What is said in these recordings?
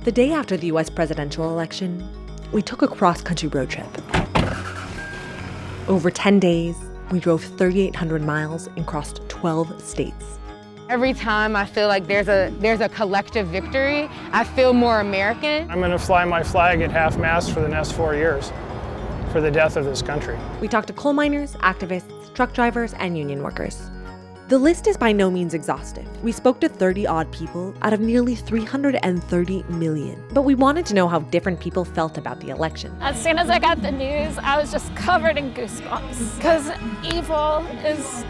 The day after the US presidential election, we took a cross-country road trip. Over 10 days, we drove 3,800 miles and crossed 12 states. Every time I feel like there's a collective victory, I feel more American. I'm going to fly my flag at half-mast for the next 4 years for the death of this country. We talked to coal miners, activists, truck drivers, and union workers. The list is by no means exhaustive. We spoke to 30-odd people out of nearly 330 million. But we wanted to know how different people felt about the election. As soon as I got the news, I was just covered in goosebumps because evil is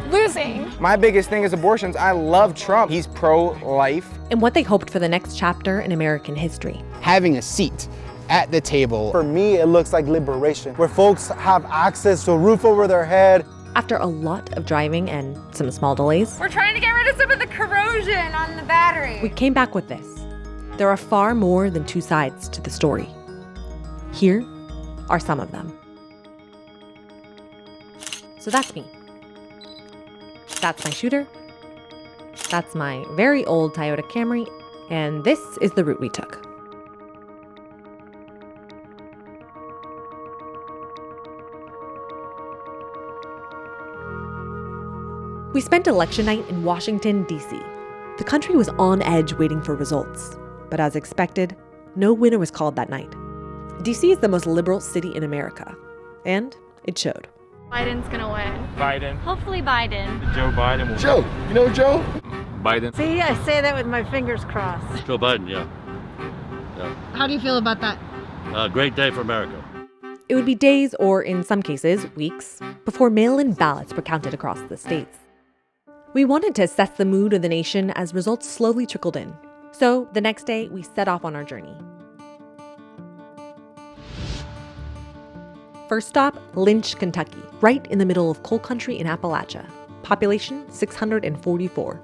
losing. My biggest thing is abortions. I love Trump. He's pro-life. And what they hoped for the next chapter in American history. Having a seat at the table. For me, it looks like liberation, where folks have access to a roof over their head. After a lot of driving and some small delays, we're trying to get rid of some of the corrosion on the battery. We came back with this. There are far more than two sides to the story. Here are some of them. So that's me. That's my shooter. That's my very old Toyota Camry. And this is the route we took. We spent election night in Washington, D.C. The country was on edge waiting for results. But as expected, no winner was called that night. D.C. is the most liberal city in America. And it showed. Biden's gonna win. Biden. Hopefully Biden. Joe Biden will. Joe, you know Joe? Biden. See, I say that with my fingers crossed. Joe Biden, yeah. How do you feel about that? Great day for America. It would be days, or in some cases, weeks, before mail-in ballots were counted across the states. We wanted to assess the mood of the nation as results slowly trickled in. So the next day, we set off on our journey. First stop, Lynch, Kentucky, right in the middle of coal country in Appalachia. Population 644.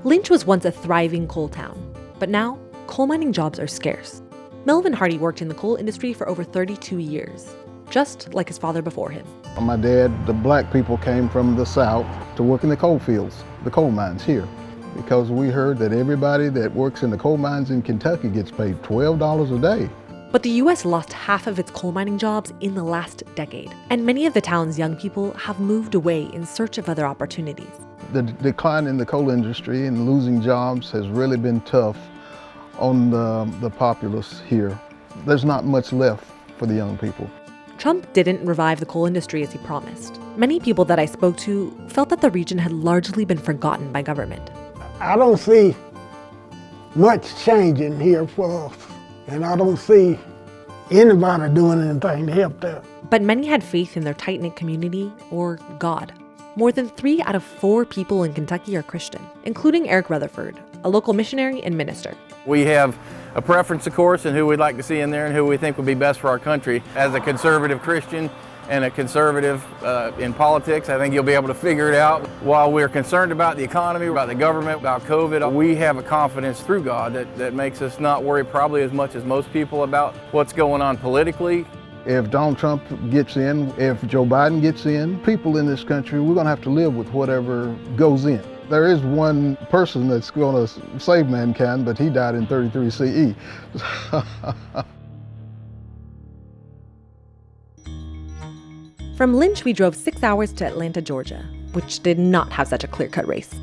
Lynch was once a thriving coal town, but now coal mining jobs are scarce. Melvin Hardy worked in the coal industry for over 32 years, just like his father before him. My dad, the black people came from the South to work in the coal fields, the coal mines here, because we heard that everybody that works in the coal mines in Kentucky gets paid $12 a day. But the U.S. lost half of its coal mining jobs in the last decade, and many of the town's young people have moved away in search of other opportunities. The decline in the coal industry and losing jobs has really been tough on the populace here. There's not much left for the young people. Trump didn't revive the coal industry as he promised. Many people that I spoke to felt that the region had largely been forgotten by government. I don't see much changing here for us, and I don't see anybody doing anything to help that. But many had faith in their tight-knit community or God. More than 3 out of 4 people in Kentucky are Christian, including Eric Rutherford, a local missionary and minister. We have a preference, of course, in who we'd like to see in there and who we think would be best for our country. As a conservative Christian and a conservative in politics, I think you'll be able to figure it out. While we're concerned about the economy, about the government, about COVID, we have a confidence through God that makes us not worry probably as much as most people about what's going on politically. If Donald Trump gets in, if Joe Biden gets in, people in this country, we're going to have to live with whatever goes in. There is one person that's going to save mankind, but he died in 33 CE. From Lynch, we drove 6 hours to Atlanta, Georgia, which did not have such a clear-cut race.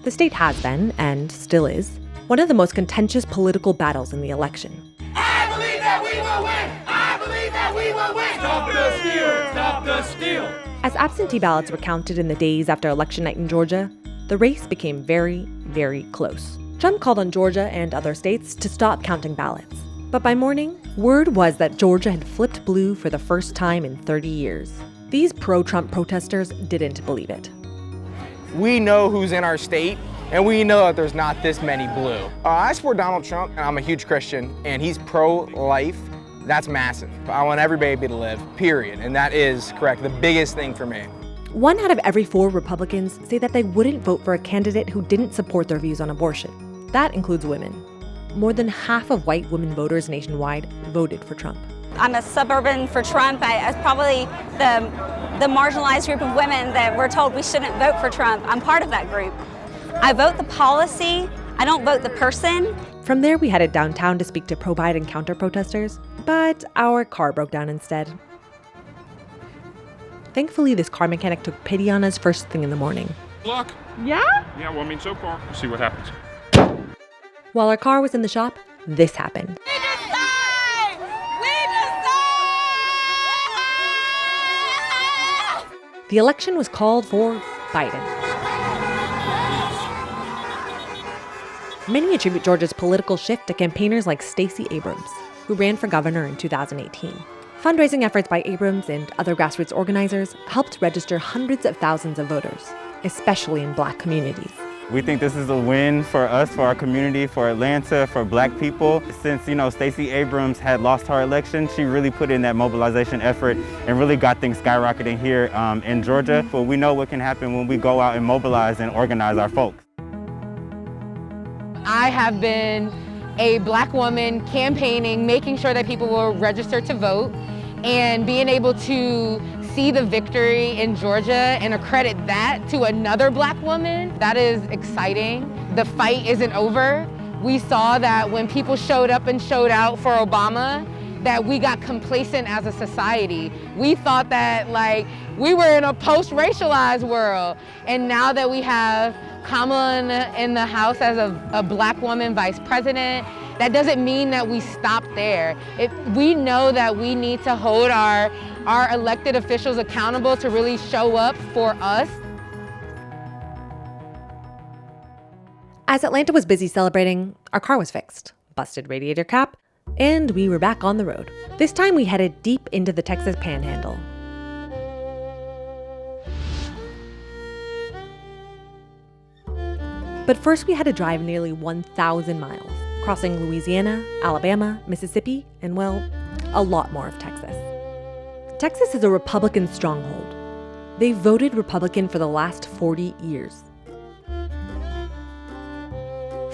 The state has been, and still is, one of the most contentious political battles in the election. I believe that we will win! I believe that we will win! Stop the steal! Stop the steal! As absentee ballots were counted in the days after election night in Georgia, the race became very, very close. Trump called on Georgia and other states to stop counting ballots. But by morning, word was that Georgia had flipped blue for the first time in 30 years. These pro-Trump protesters didn't believe it. We know who's in our state, and we know that there's not this many blue. I support Donald Trump, and I'm a huge Christian, and he's pro-life. That's massive. I want every baby to live, period. And that is, correct, the biggest thing for me. 1 out of every 4 Republicans say that they wouldn't vote for a candidate who didn't support their views on abortion. That includes women. More than half of white women voters nationwide voted for Trump. I'm a suburban for Trump. I'm probably the marginalized group of women that we're told we shouldn't vote for Trump. I'm part of that group. I vote the policy. I don't vote the person. From there, we headed downtown to speak to pro-Biden counter-protesters, but our car broke down instead. Thankfully, this car mechanic took pity on us first thing in the morning. Luck? Yeah? Yeah, well, I mean, so far. We'll see what happens. While our car was in the shop, this happened. The election was called for Biden. Many attribute Georgia's political shift to campaigners like Stacey Abrams, who ran for governor in 2018. Fundraising efforts by Abrams and other grassroots organizers helped register hundreds of thousands of voters, especially in Black communities. We think this is a win for us, for our community, for Atlanta, for Black people. Since, Stacey Abrams had lost her election, she really put in that mobilization effort and really got things skyrocketing here in Georgia. But we know what can happen when we go out and mobilize and organize our folks. I have been a Black woman campaigning, making sure that people will register to vote, and being able to see the victory in Georgia and accredit that to another Black woman, that is exciting. The fight isn't over. We saw that when people showed up and showed out for Obama, that we got complacent as a society. We thought that we were in a post-racialized world. And now that we have Kamala in the House as a Black woman vice president, that doesn't mean that we stop there. We know that we need to hold our elected officials accountable to really show up for us. As Atlanta was busy celebrating, our car was fixed, busted radiator cap, and we were back on the road. This time we headed deep into the Texas Panhandle. But first we had to drive nearly 1,000 miles, crossing Louisiana, Alabama, Mississippi, and a lot more of Texas. Texas is a Republican stronghold. They voted Republican for the last 40 years.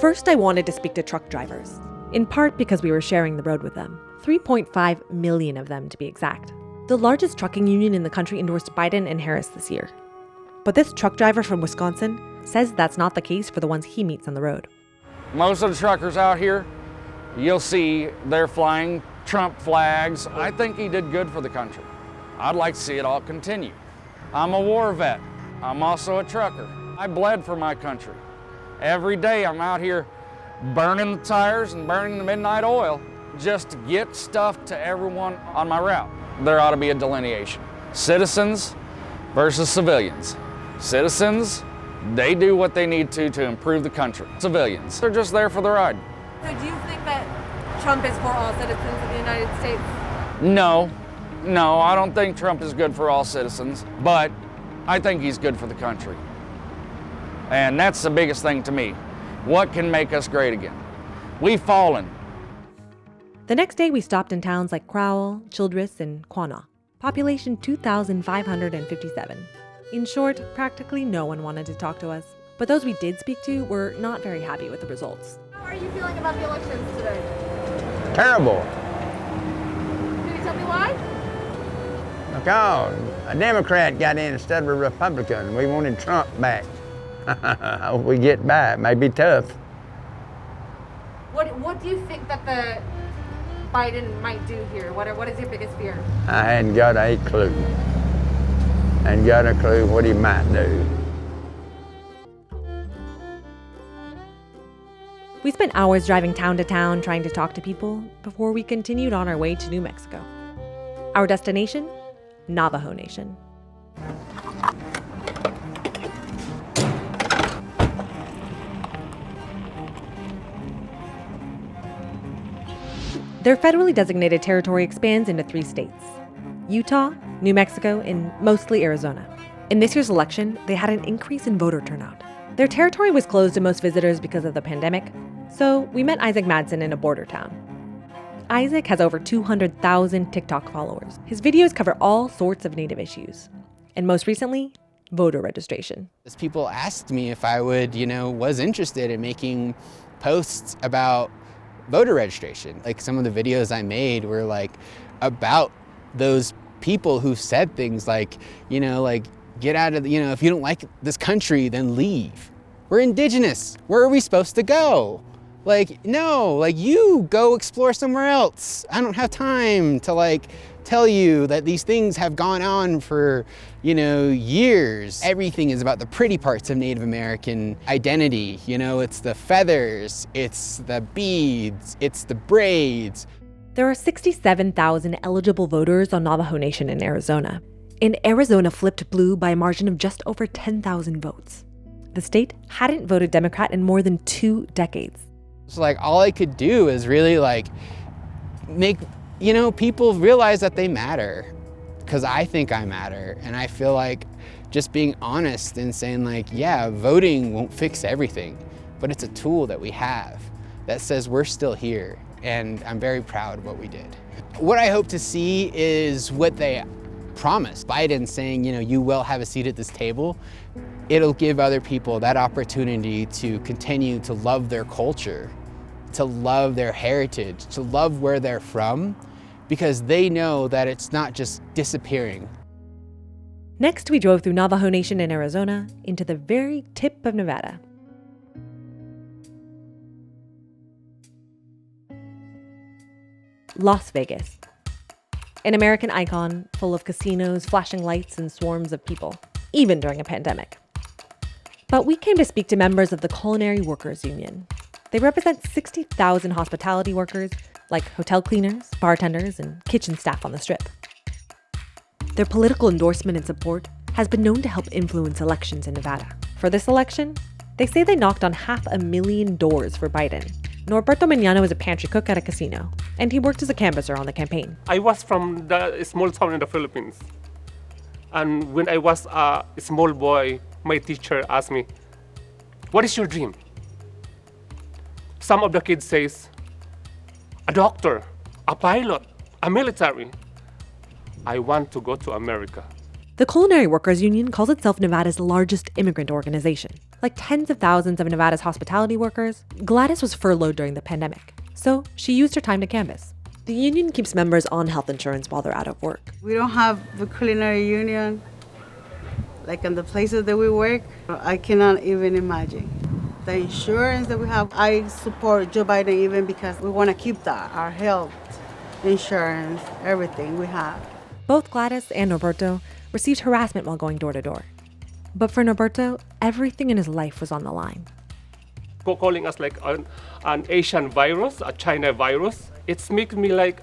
First, I wanted to speak to truck drivers, in part because we were sharing the road with them. 3.5 million of them, to be exact. The largest trucking union in the country endorsed Biden and Harris this year. But this truck driver from Wisconsin says that's not the case for the ones he meets on the road. Most of the truckers out here, you'll see they're flying Trump flags. I think he did good for the country. I'd like to see it all continue. I'm a war vet. I'm also a trucker. I bled for my country. Every day I'm out here burning the tires and burning the midnight oil just to get stuff to everyone on my route. There ought to be a delineation. Citizens versus civilians. Citizens, they do what they need to improve the country. Civilians, they're just there for the ride. So do you think that Trump is for all citizens of the United States? No, I don't think Trump is good for all citizens, but I think he's good for the country. And that's the biggest thing to me. What can make us great again? We've fallen. The next day we stopped in towns like Crowell, Childress, and Quanah. Population 2,557. In short, practically no one wanted to talk to us. But those we did speak to were not very happy with the results. How are you feeling about the elections today? Terrible. Can you tell me why? Because a Democrat got in instead of a Republican. We wanted Trump back. Hope we get by. It may be tough. What do you think that the Biden might do here? What is your biggest fear? I hadn't got a clue. And got a clue what he might do. We spent hours driving town to town trying to talk to people before we continued on our way to New Mexico. Our destination? Navajo Nation. Their federally designated territory expands into 3 states: Utah, New Mexico, and mostly Arizona. In this year's election, they had an increase in voter turnout. Their territory was closed to most visitors because of the pandemic, so we met Isaac Madsen in a border town. Isaac has over 200,000 TikTok followers. His videos cover all sorts of Native issues, and most recently, voter registration. People asked me if I was interested in making posts about voter registration. Like some of the videos I made were about those people who said things like, get out of if you don't like this country, then leave. We're indigenous. Where are we supposed to go? Like, no, like you go explore somewhere else. I don't have time to like tell you that these things have gone on for, years. Everything is about the pretty parts of Native American identity. It's the feathers, it's the beads, it's the braids. There are 67,000 eligible voters on Navajo Nation in Arizona. And Arizona flipped blue by a margin of just over 10,000 votes. The state hadn't voted Democrat in more than 2 decades. So like all I could do is really like make, people realize that they matter, because I think I matter. And I feel like just being honest and saying like, yeah, voting won't fix everything, but it's a tool that we have that says we're still here. And I'm very proud of what we did. What I hope to see is what they promised. Biden saying, you will have a seat at this table. It'll give other people that opportunity to continue to love their culture, to love their heritage, to love where they're from, because they know that it's not just disappearing. Next, we drove through Navajo Nation in Arizona into the very tip of Nevada. Las Vegas. An American icon full of casinos, flashing lights, and swarms of people, even during a pandemic. But we came to speak to members of the Culinary Workers Union. They represent 60,000 hospitality workers, like hotel cleaners, bartenders, and kitchen staff on the Strip. Their political endorsement and support has been known to help influence elections in Nevada. For this election, they say they knocked on 500,000 doors for Biden. Norberto Mignano is a pantry cook at a casino, and he worked as a canvasser on the campaign. I was from the small town in the Philippines. And when I was a small boy, my teacher asked me, "What is your dream?" Some of the kids says, "A doctor, a pilot, a military." I want to go to America. The Culinary Workers Union calls itself Nevada's largest immigrant organization. Like tens of thousands of Nevada's hospitality workers, Gladys was furloughed during the pandemic, so she used her time to canvass. The union keeps members on health insurance while they're out of work. We don't have the Culinary Union, like in the places that we work. I cannot even imagine. The insurance that we have, I support Joe Biden even because we want to keep that, our health insurance, everything we have. Both Gladys and Norberto received harassment while going door to door. But for Norberto, everything in his life was on the line. Calling us like an Asian virus, a China virus, it's makes me like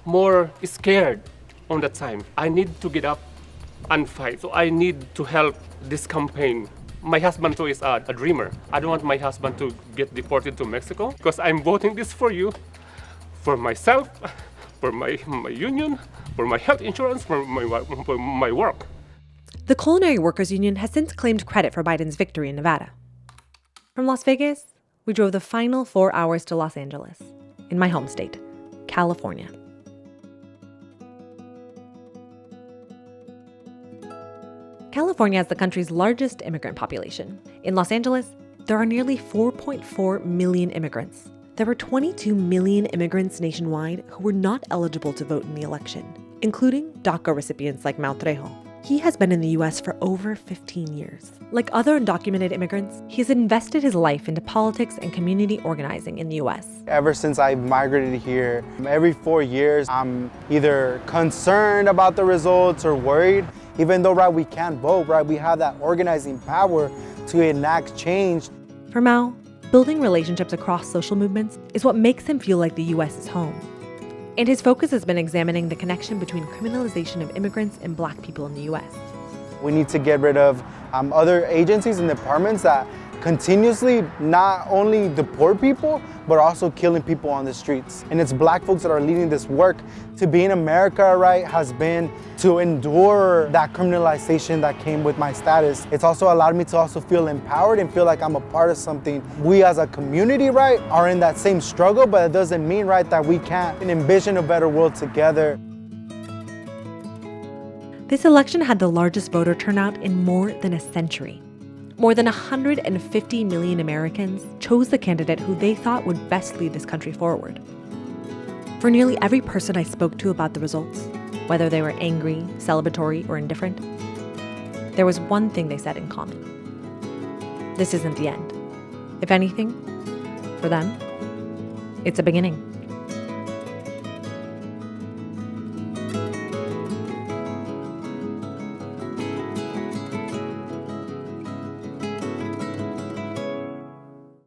more scared on that time. I need to get up and fight. So I need to help this campaign. My husband too is a dreamer. I don't want my husband to get deported to Mexico because I'm voting this for you, for myself, for my union, for my health insurance, for my work. The Culinary Workers Union has since claimed credit for Biden's victory in Nevada. From Las Vegas, we drove the final 4 hours to Los Angeles, in my home state, California. California has the country's largest immigrant population. In Los Angeles, there are nearly 4.4 million immigrants. There were 22 million immigrants nationwide who were not eligible to vote in the election, including DACA recipients like Mau Trejo. He has been in the U.S. for over 15 years. Like other undocumented immigrants, he has invested his life into politics and community organizing in the U.S. Ever since I migrated here, every 4 years, I'm either concerned about the results or worried. Even though, right, we can't vote, right, we have that organizing power to enact change. For Mau, building relationships across social movements is what makes him feel like the U.S. is home. And his focus has been examining the connection between criminalization of immigrants and Black people in the U.S. We need to get rid of other agencies and departments that continuously not only deport people, but also killing people on the streets. And it's Black folks that are leading this work. To be in America, right, has been to endure that criminalization that came with my status. It's also allowed me to also feel empowered and feel like I'm a part of something. We as a community, right, are in that same struggle, but it doesn't mean, right, that we can't envision a better world together. This election had the largest voter turnout in more than a century. More than 150 million Americans chose the candidate who they thought would best lead this country forward. For nearly every person I spoke to about the results, whether they were angry, celebratory, or indifferent, there was one thing they said in common. This isn't the end. If anything, For them, it's a beginning.